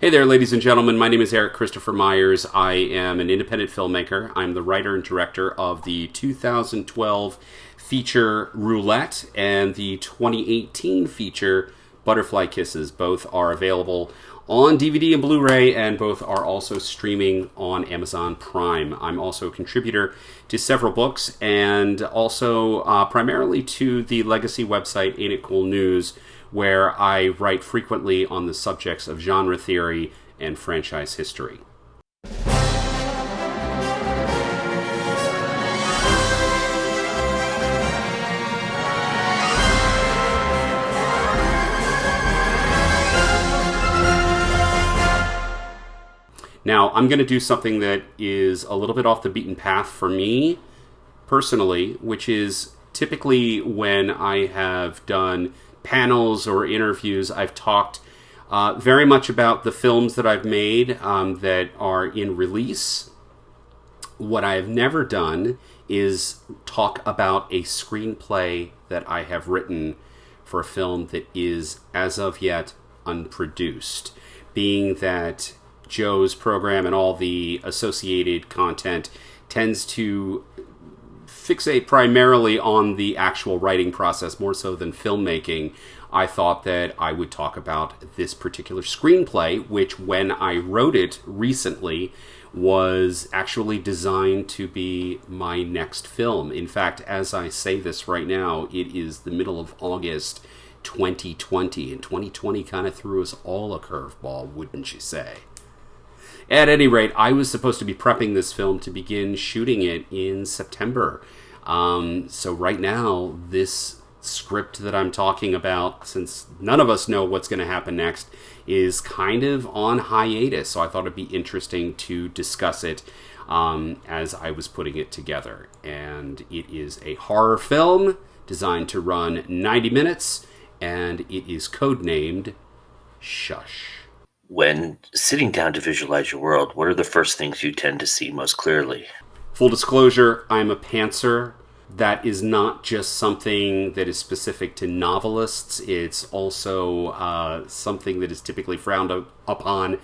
Hey there, ladies and gentlemen. My name is Erik Kristopher Myers. I am an independent filmmaker. I'm the writer and director of the 2012 feature Roulette and the 2018 feature Butterfly Kisses. Both are available on DVD and Blu-ray, and both are also streaming on Amazon Prime. I'm also a contributor to several books and also primarily to the legacy website Ain't It Cool News, where I write frequently on the subjects of genre theory and franchise history. Now, I'm going to do something that is a little bit off the beaten path for me personally, which is typically when I have done panels or interviews, I've talked very much about the films that I've made that are in release. What I have never done is talk about a screenplay that I have written for a film that is, as of yet, unproduced. Being that Joe's program and all the associated content tends to fixate primarily on the actual writing process more so than filmmaking, I thought that I would talk about this particular screenplay, which when I wrote it recently was actually designed to be my next film. In fact, as I say this right now, it is the middle of August 2020, and 2020 kind of threw us all a curveball, wouldn't you say? At any rate, I was supposed to be prepping this film to begin shooting it in September. So right now, this script that I'm talking about, since none of us know what's going to happen next, is kind of on hiatus. So I thought it'd be interesting to discuss it as I was putting it together. And it is a horror film designed to run 90 minutes, and it is codenamed Shush. When sitting down to visualize your world, what are the first things you tend to see most clearly? Full disclosure, I'm a pantser. That is not just something that is specific to novelists. It's also something that is typically frowned upon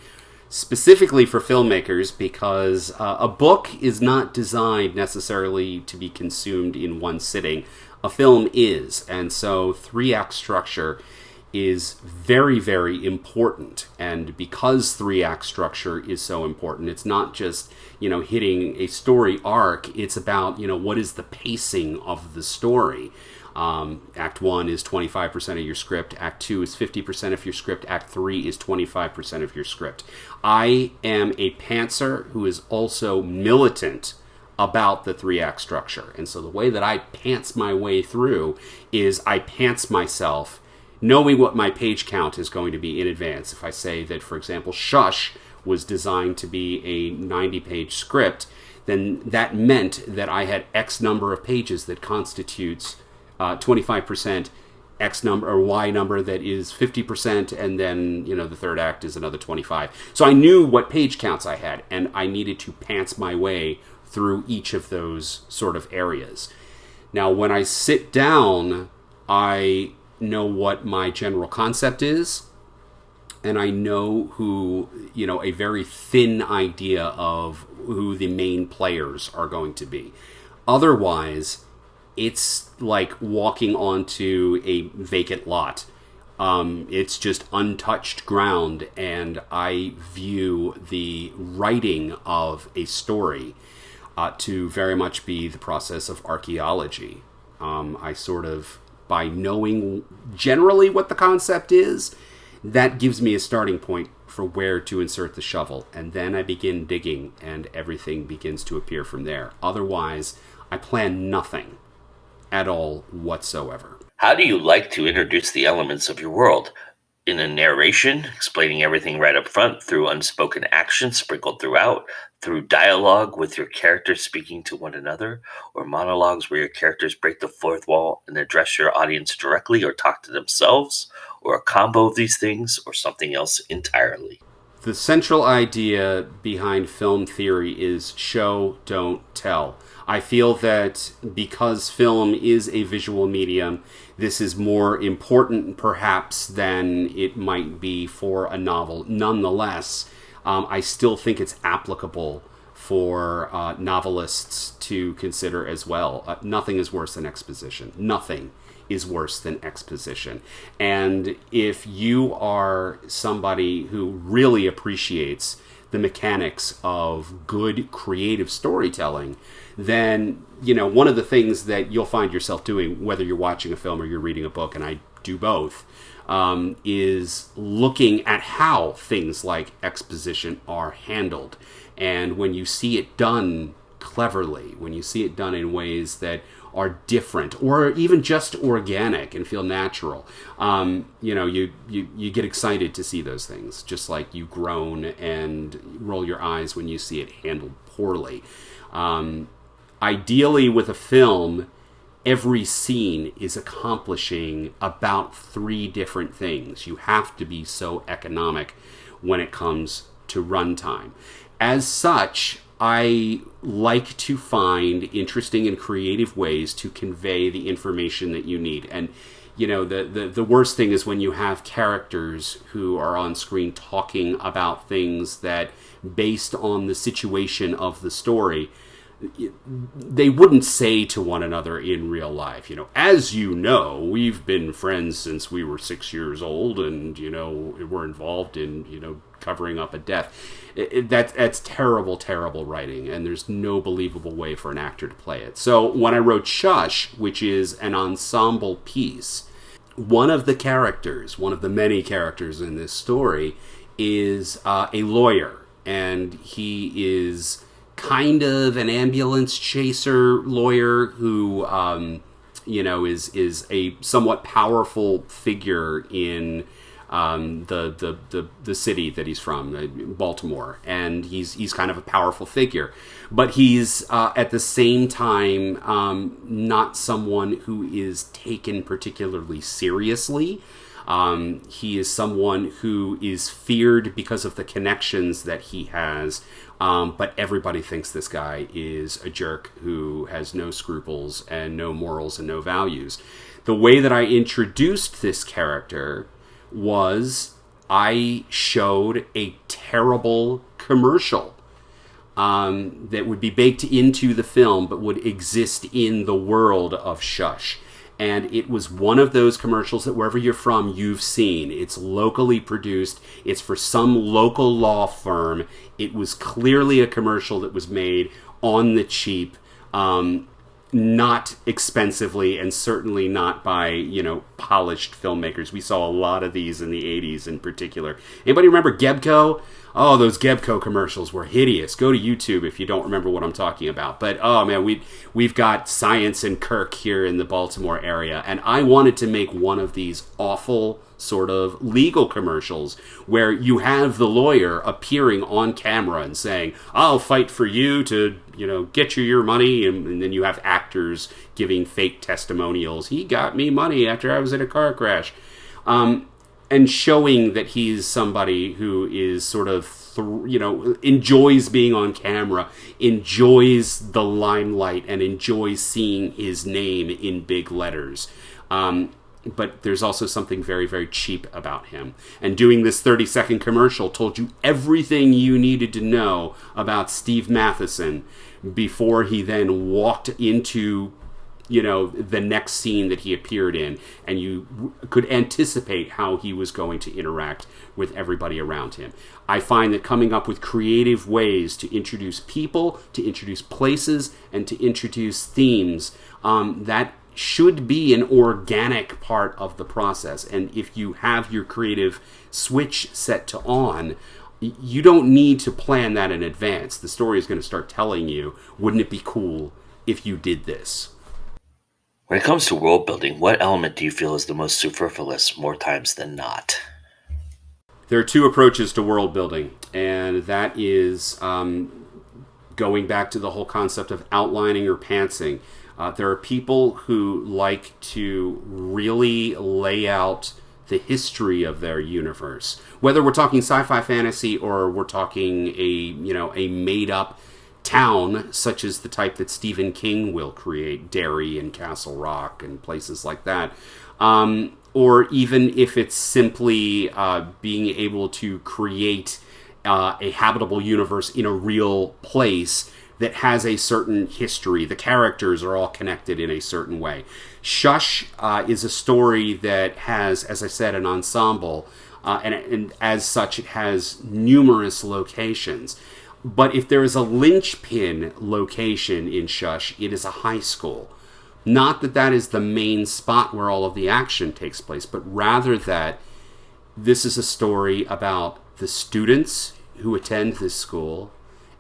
specifically for filmmakers, because a book is not designed necessarily to be consumed in one sitting. A film is, and so 3-act structure is very, very important. And because 3-act structure is so important, it's not just, hitting a story arc. It's about, what is the pacing of the story. Act 1 is 25% of your script. Act 2 is 50% of your script. Act 3 is 25% of your script. I am a pantser who is also militant about the 3-act structure. And so the way that I pants my way through is I pants myself knowing what my page count is going to be in advance. If I say that, for example, Shush was designed to be a 90-page script, then that meant that I had X number of pages that constitutes 25%, X number or Y number that is 50%, and then, the third act is another 25. So I knew what page counts I had, and I needed to pants my way through each of those sort of areas. Now, when I sit down, I know what my general concept is, and I know who, a very thin idea of who the main players are going to be. Otherwise, it's like walking onto a vacant lot. It's just untouched ground, and I view the writing of a story to very much be the process of archaeology. I sort of, by knowing generally what the concept is, that gives me a starting point for where to insert the shovel. And then I begin digging, and everything begins to appear from there. Otherwise, I plan nothing at all whatsoever. How do you like to introduce the elements of your world? In a narration, explaining everything right up front, through unspoken action sprinkled throughout, through dialogue with your characters speaking to one another, or monologues where your characters break the fourth wall and address your audience directly or talk to themselves, or a combo of these things, or something else entirely? The central idea behind film theory is show, don't tell. I feel that because film is a visual medium, this is more important perhaps than it might be for a novel. Nonetheless, I still think it's applicable for novelists to consider as well. Nothing is worse than exposition. Nothing is worse than exposition. And if you are somebody who really appreciates the mechanics of good creative storytelling, then, one of the things that you'll find yourself doing, whether you're watching a film or you're reading a book, and I do both, is looking at how things like exposition are handled. And when you see it done cleverly, when you see it done in ways that are different or even just organic and feel natural, you get excited to see those things, just like you groan and roll your eyes when you see it handled poorly. Ideally, with a film, every scene is accomplishing about 3 different things. You have to be so economic when it comes to runtime. As such, I like to find interesting and creative ways to convey the information that you need. And, the worst thing is when you have characters who are on screen talking about things that, based on the situation of the story, they wouldn't say to one another in real life. As we've been friends since we were 6 years old, and we're involved in covering up a death. That's terrible writing, and there's no believable way for an actor to play it. So when I wrote Shush, which is an ensemble piece, one of the many characters in this story is a lawyer, and he is kind of an ambulance chaser lawyer who, is a somewhat powerful figure in the city that he's from, Baltimore, and he's kind of a powerful figure, but he's at the same time not someone who is taken particularly seriously. He is someone who is feared because of the connections that he has, but everybody thinks this guy is a jerk who has no scruples and no morals and no values. The way that I introduced this character was I showed a terrible commercial that would be baked into the film but would exist in the world of Shush. And it was one of those commercials that wherever you're from, you've seen. It's locally produced. It's for some local law firm. It was clearly a commercial that was made on the cheap, not expensively, and certainly not by, polished filmmakers. We saw a lot of these in the 80s in particular. Anybody remember Gebco? Oh, those Gebco commercials were hideous. Go to YouTube if you don't remember what I'm talking about. But, oh man, we've got Science and Kirk here in the Baltimore area, and I wanted to make one of these awful sort of legal commercials where you have the lawyer appearing on camera and saying, I'll fight for you to, get you your money, and then you have actors giving fake testimonials. He got me money after I was in a car crash. And showing that he's somebody who is sort of, enjoys being on camera, enjoys the limelight, and enjoys seeing his name in big letters. But there's also something very, very cheap about him. And doing this 30-second commercial told you everything you needed to know about Steve Matheson before he then walked into the next scene that he appeared in, and you could anticipate how he was going to interact with everybody around him. I find that coming up with creative ways to introduce people, to introduce places, and to introduce themes, that should be an organic part of the process. And if you have your creative switch set to on, you don't need to plan that in advance. The story is going to start telling you, wouldn't it be cool if you did this? When it comes to world building, what element do you feel is the most superfluous more times than not? There are 2 approaches to world building, and that is going back to the whole concept of outlining or pantsing. There are people who like to really lay out the history of their universe. Whether we're talking sci-fi fantasy or we're talking a made-up town, such as the type that Stephen King will create, Derry and Castle Rock and places like that. Or even if it's simply being able to create a habitable universe in a real place that has a certain history. The characters are all connected in a certain way. Shush is a story that has, as I said, an ensemble, and as such it has numerous locations. But if there is a linchpin location in Shush, it is a high school. Not that that is the main spot where all of the action takes place, but rather that this is a story about the students who attend this school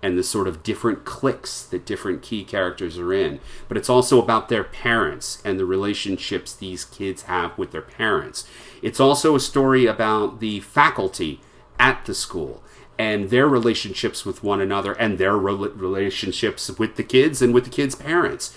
and the sort of different cliques that different key characters are in. But it's also about their parents and the relationships these kids have with their parents. It's also a story about the faculty at the school and their relationships with one another and their relationships with the kids and with the kids' parents.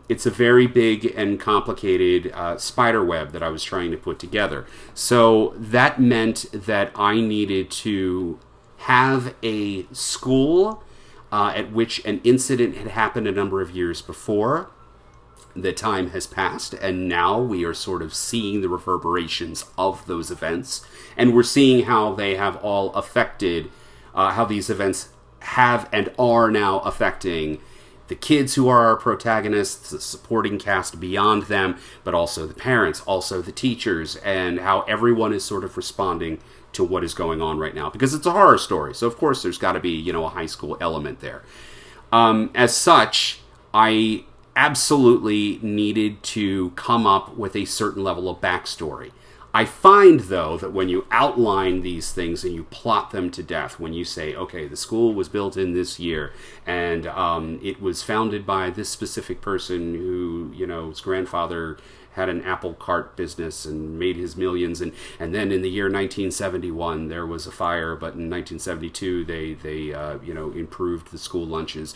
It's a very big and complicated spider web that I was trying to put together. So that meant that I needed to have a school at which an incident had happened a number of years before. The time has passed, and now we are sort of seeing the reverberations of those events, and we're seeing how they have all affected, how these events have and are now affecting the kids who are our protagonists, the supporting cast beyond them, but also the parents, also the teachers, and how everyone is sort of responding to what is going on right now. Because it's a horror story, so of course there's got to be, a high school element there. As such, I absolutely needed to come up with a certain level of backstory. I find, though, that when you outline these things and you plot them to death, when you say, okay, the school was built in this year, and it was founded by this specific person who, his grandfather had an apple cart business and made his millions, and then in the year 1971 there was a fire, but in 1972 they improved the school lunches.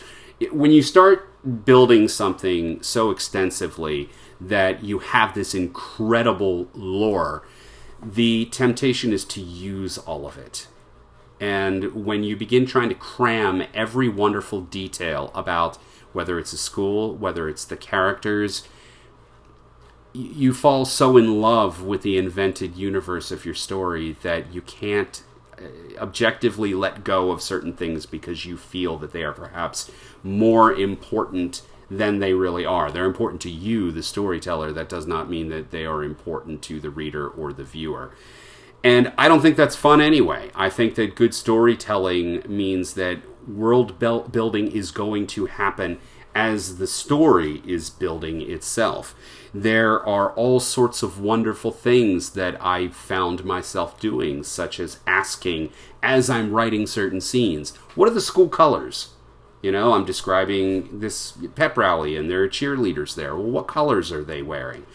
When you start building something so extensively that you have this incredible lore, the temptation is to use all of it. And when you begin trying to cram every wonderful detail about whether it's a school, whether it's the characters, you fall so in love with the invented universe of your story that you can't objectively let go of certain things because you feel that they are perhaps more important than they really are. They're important to you, the storyteller. That does not mean that they are important to the reader or the viewer. And I don't think that's fun anyway. I think that good storytelling means that world building is going to happen as the story is building itself. There are all sorts of wonderful things that I found myself doing, such as asking, as I'm writing certain scenes, what are the school colors? I'm describing this pep rally and there are cheerleaders there. Well, what colors are they wearing?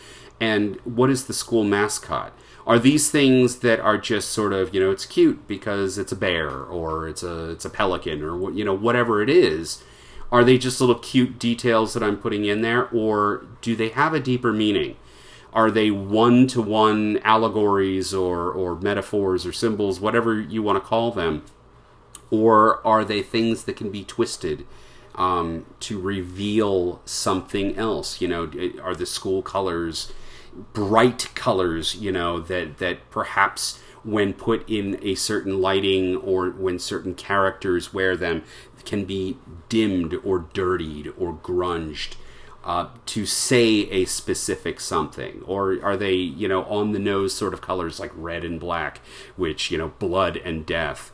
And what is the school mascot? Are these things that are just sort of, it's cute because it's a bear or it's a pelican or, whatever it is? Are they just little cute details that I'm putting in there, or do they have a deeper meaning? Are they one-to-one allegories or metaphors or symbols, whatever you want to call them? Or are they things that can be twisted to reveal something else? Are the school colors bright colors, that perhaps when put in a certain lighting or when certain characters wear them can be dimmed or dirtied or grunged to say a specific something? Or are they, on the nose sort of colors like red and black, which, blood and death?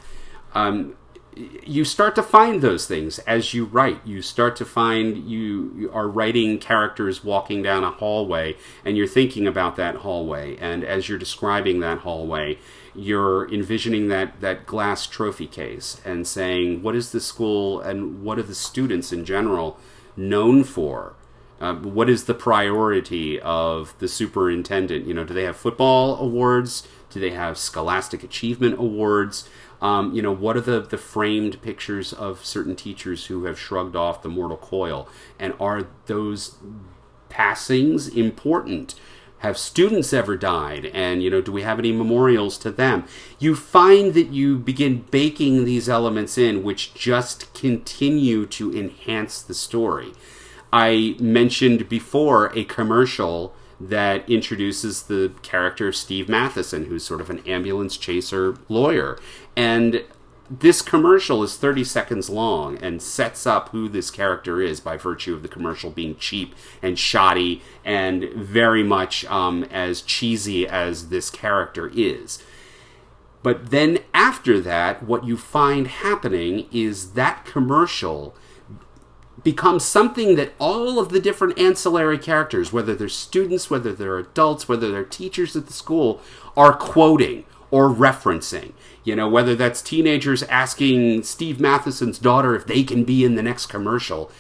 You start to find those things as you write. You start to find you are writing characters walking down a hallway, and you're thinking about that hallway. And as you're describing that hallway, you're envisioning that glass trophy case and saying, what is the school and what are the students in general known for? What is the priority of the superintendent? Do they have football awards? Do they have scholastic achievement awards? What are the framed pictures of certain teachers who have shrugged off the mortal coil? And are those passings important? Have students ever died? And, do we have any memorials to them? You find that you begin baking these elements in, which just continue to enhance the story. I mentioned before a commercial that introduces the character of Steve Matheson, who's sort of an ambulance chaser lawyer. And this commercial is 30 seconds long and sets up who this character is by virtue of the commercial being cheap and shoddy and very much as cheesy as this character is. But then after that, what you find happening is that commercial becomes something that all of the different ancillary characters, whether they're students, whether they're adults, whether they're teachers at the school, are quoting or referencing. Whether that's teenagers asking Steve Matheson's daughter if they can be in the next commercial,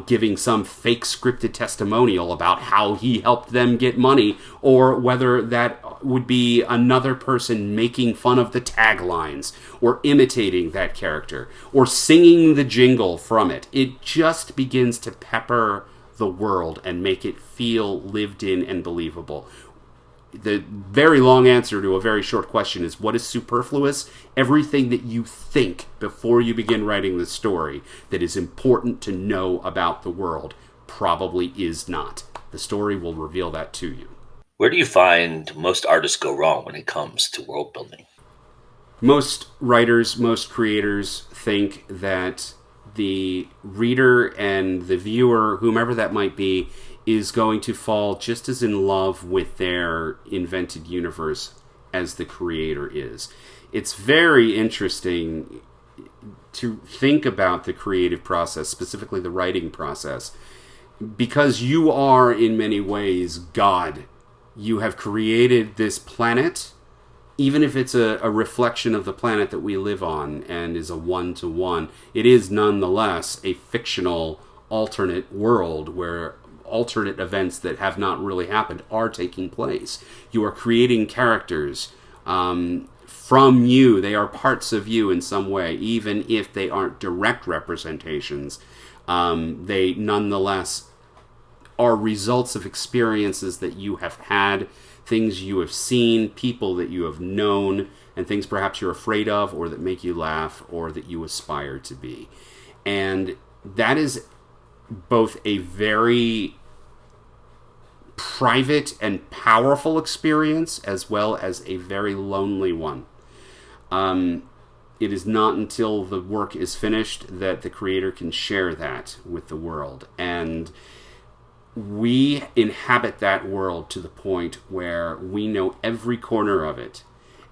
giving some fake scripted testimonial about how he helped them get money, or whether that would be another person making fun of the taglines, or imitating that character, or singing the jingle from it. It just begins to pepper the world and make it feel lived in and believable. The very long answer to a very short question is, what is superfluous? Everything that you think before you begin writing the story that is important to know about the world probably is not. The story will reveal that to you. Where do you find most artists go wrong when it comes to world building? Most writers, most creators think that the reader and the viewer, whomever that might be, is going to fall just as in love with their invented universe as the creator is. It's very interesting to think about the creative process, specifically the writing process, because you are in many ways God. You have created this planet, even if it's a reflection of the planet that we live on and is a one-to-one, it is nonetheless a fictional alternate world where alternate events that have not really happened are taking place. You are creating characters from you. They are parts of you in some way, even if they aren't direct representations. They nonetheless are results of experiences that you have had, things you have seen, people that you have known, and things perhaps you're afraid of, or that make you laugh, or that you aspire to be. And that is both a very private and powerful experience, as well as a very lonely one. It is not until the work is finished that the creator can share that with the world. And we inhabit that world to the point where we know every corner of it.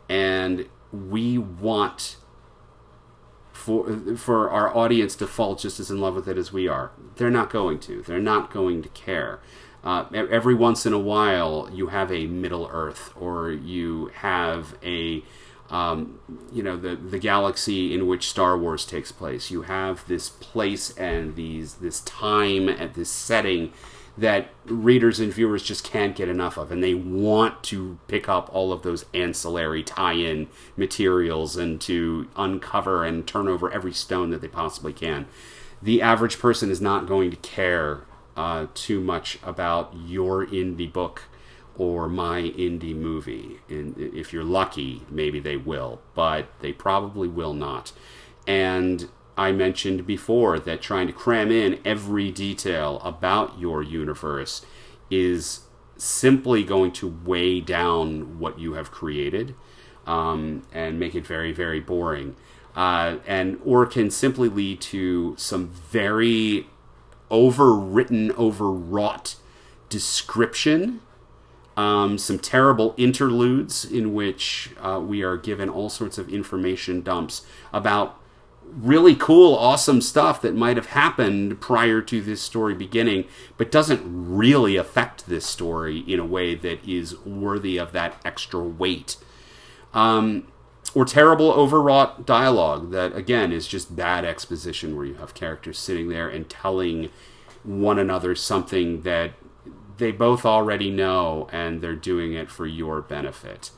And we want for our audience to fall just as in love with it as we are. They're not going to. They're not going to care. Every once in a while, you have a Middle Earth, or you have a, the galaxy in which Star Wars takes place. You have this place and this time and this setting that readers and viewers just can't get enough of, and they want to pick up all of those ancillary tie-in materials and to uncover and turn over every stone that they possibly can. The average person is not going to care too much about your indie book or my indie movie. And if you're lucky, maybe they will, but they probably will not. And I mentioned before that trying to cram in every detail about your universe is simply going to weigh down what you have created and make it very, very boring. Or can simply lead to some very overwritten, overwrought description, some terrible interludes in which we are given all sorts of information dumps about really cool, awesome stuff that might have happened prior to this story beginning, but doesn't really affect this story in a way that is worthy of that extra weight. Or terrible, overwrought dialogue that, again, is just bad exposition, where you have characters sitting there and telling one another something that they both already know, and they're doing it for your benefit.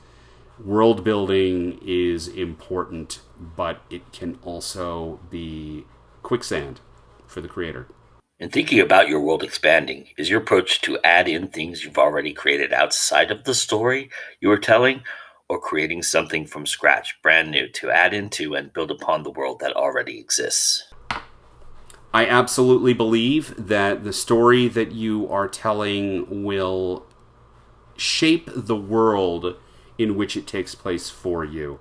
World building is important, but it can also be quicksand for the creator. In thinking about your world expanding, is your approach to add in things you've already created outside of the story you are telling, or creating something from scratch, brand new, to add into and build upon the world that already exists? I absolutely believe that the story that you are telling will shape the world in which it takes place for you.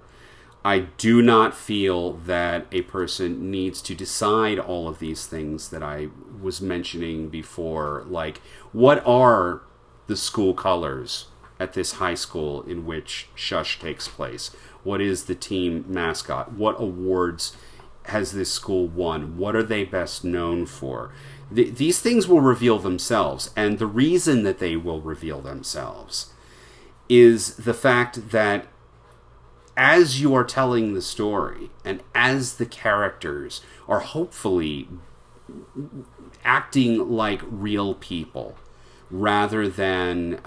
I do not feel that a person needs to decide all of these things that I was mentioning before, like what are the school colors at this high school in which Shush takes place? What is the team mascot? What awards has this school won? What are they best known for? These things will reveal themselves, and the reason that they will reveal themselves is the fact that as you are telling the story and as the characters are hopefully acting like real people rather than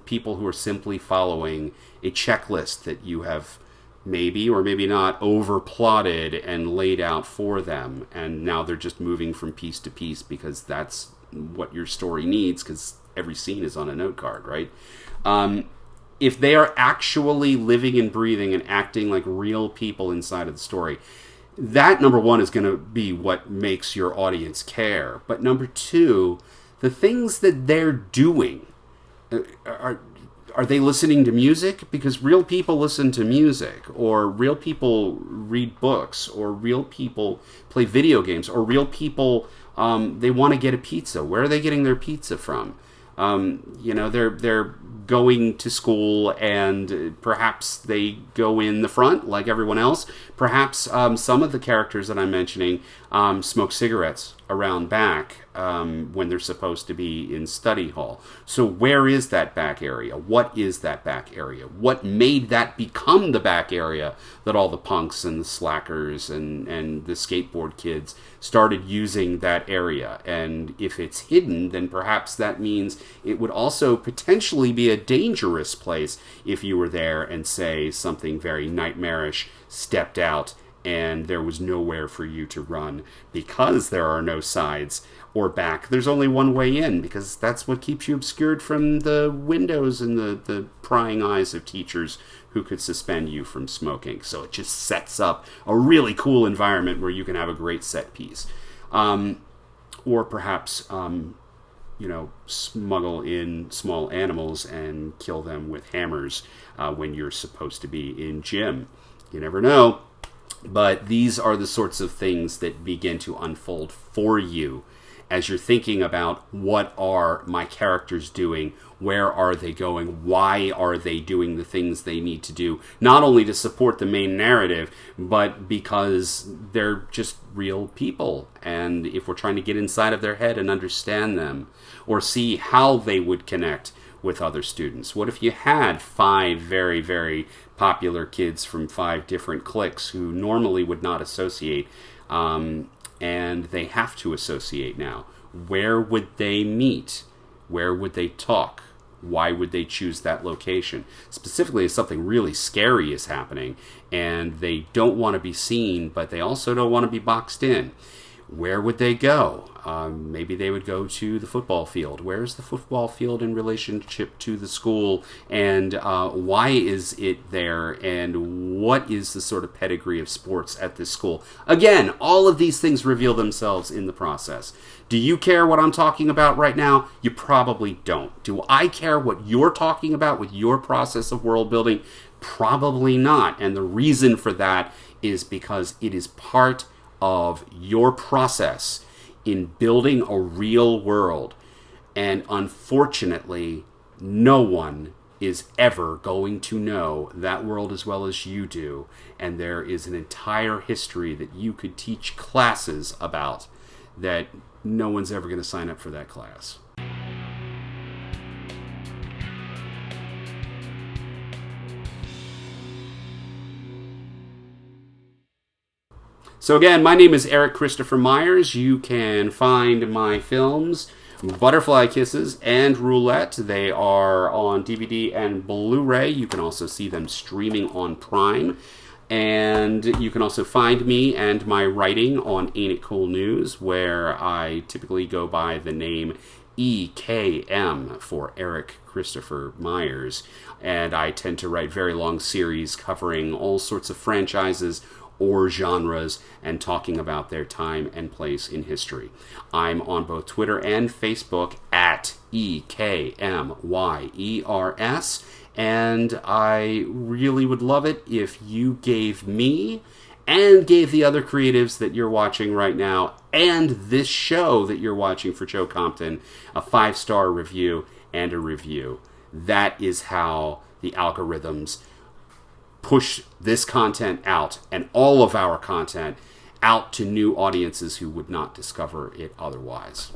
people who are simply following a checklist that you have maybe or maybe not over plotted and laid out for them, and now they're just moving from piece to piece because that's what your story needs, because every scene is on a note card, right? If they are actually living and breathing and acting like real people inside of the story, that, number one, is going to be what makes your audience care. But number two, the things that they're doing, are they listening to music? Because real people listen to music, or real people read books, or real people play video games, or real people, they want to get a pizza. Where are they getting their pizza from? They're going to school, and perhaps they go in the front like everyone else. Perhaps some of the characters that I'm mentioning smoke cigarettes around back when they're supposed to be in study hall. So where is that back area? What is that back area? What made that become the back area that all the punks and the slackers and the skateboard kids started using that area? And if it's hidden, then perhaps that means it would also potentially be a dangerous place if you were there and, say, something very nightmarish stepped out and there was nowhere for you to run because there are no sides or back. There's only one way in, because that's what keeps you obscured from the windows and the prying eyes of teachers who could suspend you from smoking. So it just sets up a really cool environment where you can have a great set piece. Or perhaps, smuggle in small animals and kill them with hammers when you're supposed to be in gym. You never know. But these are the sorts of things that begin to unfold for you as you're thinking about, what are my characters doing? Where are they going? Why are they doing the things they need to do? Not only to support the main narrative, but because they're just real people. And if we're trying to get inside of their head and understand them, or see how they would connect with other students. What if you had 5 very, very popular kids from 5 different cliques who normally would not associate, and they have to associate now? Where would they meet? Where would they talk? Why would they choose that location? Specifically, if something really scary is happening and they don't want to be seen, but they also don't want to be boxed in, where would they go? Maybe they would go to the football field. Where's the football field in relationship to the school? And why is it there? And what is the sort of pedigree of sports at this school? Again, all of these things reveal themselves in the process. Do you care what I'm talking about right now? You probably don't. Do I care what you're talking about with your process of world building? Probably not. And the reason for that is because it is part of your process in building a real world. And unfortunately, no one is ever going to know that world as well as you do. And there is an entire history that you could teach classes about that no one's ever going to sign up for that class. So again, my name is Erik Kristopher Myers. You can find my films, Butterfly Kisses and Roulette. They are on DVD and Blu-ray. You can also see them streaming on Prime. And you can also find me and my writing on Ain't It Cool News, where I typically go by the name EKM for Erik Kristopher Myers. And I tend to write very long series covering all sorts of franchises or genres and talking about their time and place in history. I'm on both Twitter and Facebook at EKMYERS, and I really would love it if you gave me and gave the other creatives that you're watching right now and this show that you're watching for Joe Compton a 5-star review and a review. That is how the algorithms push this content out and all of our content out to new audiences who would not discover it otherwise.